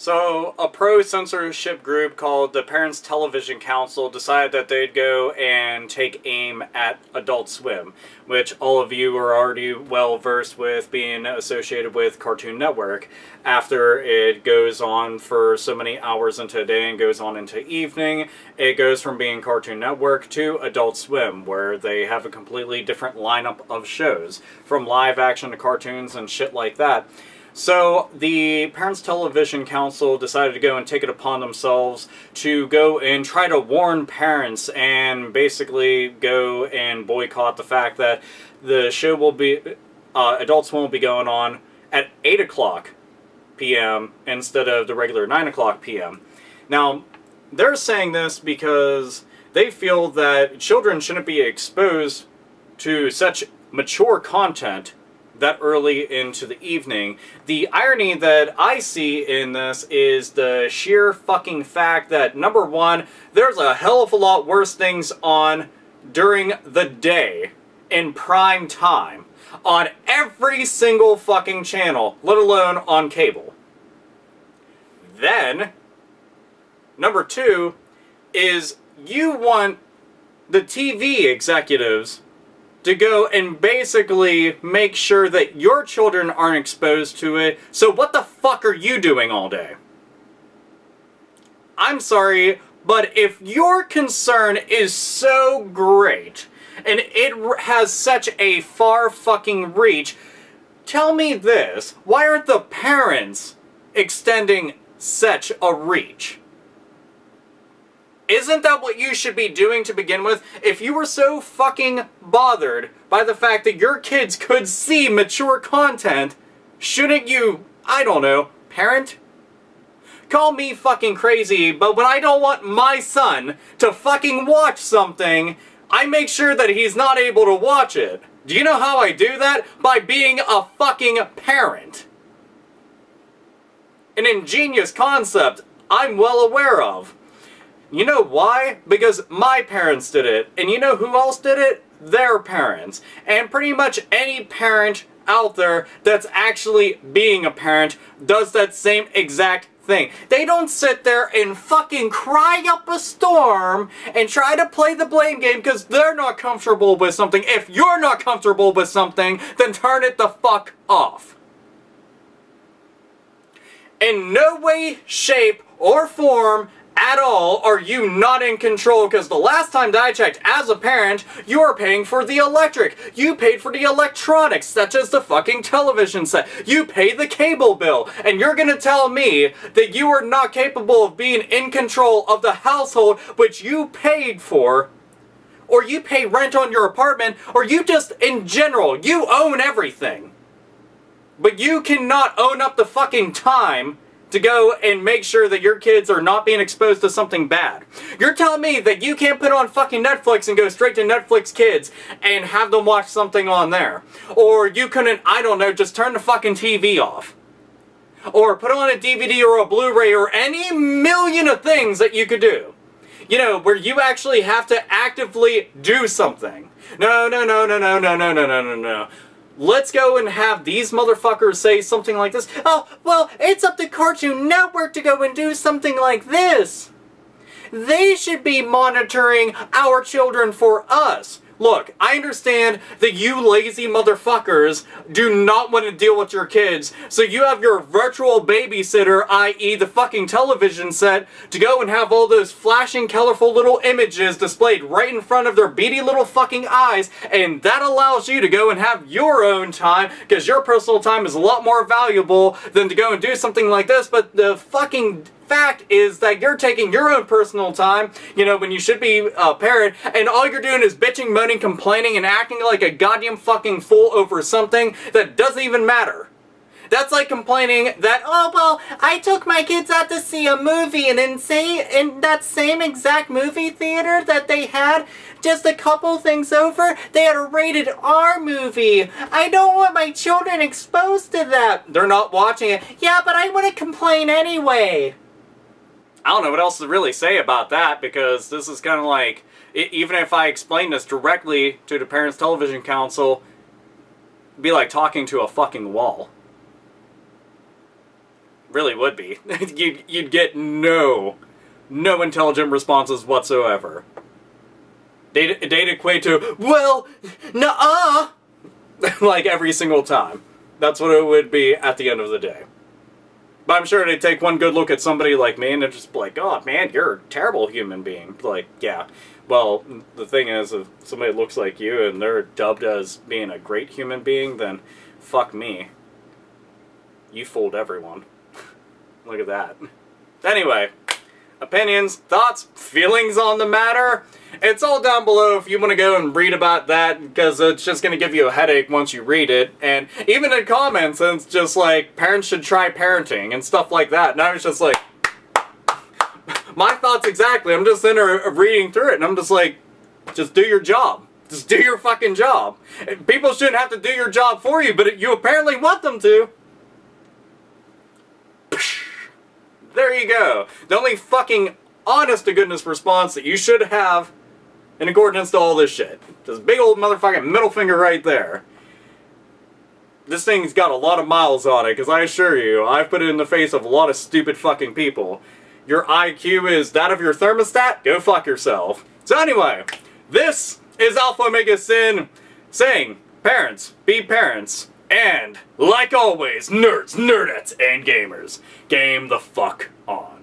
So, a pro-censorship group called the Parents Television Council decided that they'd go and take aim at Adult Swim, which all of you are already well versed with being associated with Cartoon Network. After it goes on for so many hours into a day and goes on into evening, it goes from being Cartoon Network to Adult Swim, where they have a completely different lineup of shows, from live action to cartoons and shit like that. So, the Parents Television Council decided to go and take it upon themselves to go and try to warn parents and basically go and boycott the fact that the show will be, Adult Swim will be going on at 8 o'clock p.m. instead of the regular 9 o'clock p.m. Now, they're saying this because they feel that children shouldn't be exposed to such mature content that early into the evening. The irony that I see in this is the sheer fucking fact that, number one, there's a hell of a lot worse things on during the day in prime time on every single fucking channel, let alone on cable. Then, number two is you want the TV executives to go and basically make sure that your children aren't exposed to it. So what the fuck are you doing all day? I'm sorry, but if your concern is so great and it has such a far fucking reach, tell me this: why aren't the parents extending such a reach? Isn't that what you should be doing to begin with? If you were so fucking bothered by the fact that your kids could see mature content, shouldn't you, I don't know, parent? Call me fucking crazy, but when I don't want my son to fucking watch something, I make sure that he's not able to watch it. Do you know how I do that? By being a fucking parent. An ingenious concept I'm well aware of. You know why? Because my parents did it. And you know who else did it? Their parents. And pretty much any parent out there that's actually being a parent does that same exact thing. They don't sit there and fucking cry up a storm and try to play the blame game because they're not comfortable with something. If you're not comfortable with something, then turn it the fuck off. In no way, shape, or form at all are you not in control, because the last time that I checked, as a parent, you are paying for the electric. You paid for the electronics, such as the fucking television set. You pay the cable bill, and you're gonna tell me that you are not capable of being in control of the household which you paid for, or you pay rent on your apartment, or you just, in general, you own everything. But you cannot own up the fucking time to go and make sure that your kids are not being exposed to something bad. You're telling me that you can't put on fucking Netflix and go straight to Netflix Kids and have them watch something on there. Or you couldn't, I don't know, just turn the fucking TV off. Or put on a DVD or a Blu-ray or any million of things that you could do. You know, where you actually have to actively do something. No. Let's go and have these motherfuckers say something like this. Oh, well, it's up to Cartoon Network to go and do something like this. They should be monitoring our children for us. Look, I understand that you lazy motherfuckers do not want to deal with your kids, so you have your virtual babysitter, i.e. the fucking television set, to go and have all those flashing, colorful little images displayed right in front of their beady little fucking eyes, and that allows you to go and have your own time, because your personal time is a lot more valuable than to go and do something like this. But the fucking fact is that you're taking your own personal time, you know, when you should be a parent, and all you're doing is bitching, moaning, complaining, and acting like a goddamn fucking fool over something that doesn't even matter. That's like complaining that, oh, well, I took my kids out to see a movie, and in that same exact movie theater that they had just a couple things over, they had a rated R movie. I don't want my children exposed to that. They're not watching it. Yeah, but I want to complain anyway. I don't know what else to really say about that, because this is kind of like, even if I explain this directly to the Parents Television Council, it'd be like talking to a fucking wall. Really would be. You'd get no intelligent responses whatsoever. They'd equate to, well, nuh-uh! Like every single time. That's what it would be at the end of the day. But I'm sure they'd take one good look at somebody like me and they'd just be like, oh man, you're a terrible human being. Like, yeah. Well, the thing is, if somebody looks like you and they're dubbed as being a great human being, then fuck me. You fooled everyone. Look at that. Anyway, opinions, thoughts, feelings on the matter? It's all down below if you want to go and read about that, because it's just going to give you a headache once you read it. And even in comments, it's just like, parents should try parenting and stuff like that. And I was just like, my thoughts exactly. I'm just in there reading through it, and I'm just like, just do your job. Just do your fucking job. People shouldn't have to do your job for you, but you apparently want them to. There you go. The only fucking honest-to-goodness response that you should have in accordance to all this shit. Just big old motherfucking middle finger right there. This thing's got a lot of miles on it, because I assure you, I've put it in the face of a lot of stupid fucking people. Your IQ is that of your thermostat? Go fuck yourself. So anyway, this is AlphaomegaSin saying, parents, be parents. And, like always, nerds, nerdettes, and gamers, game the fuck on.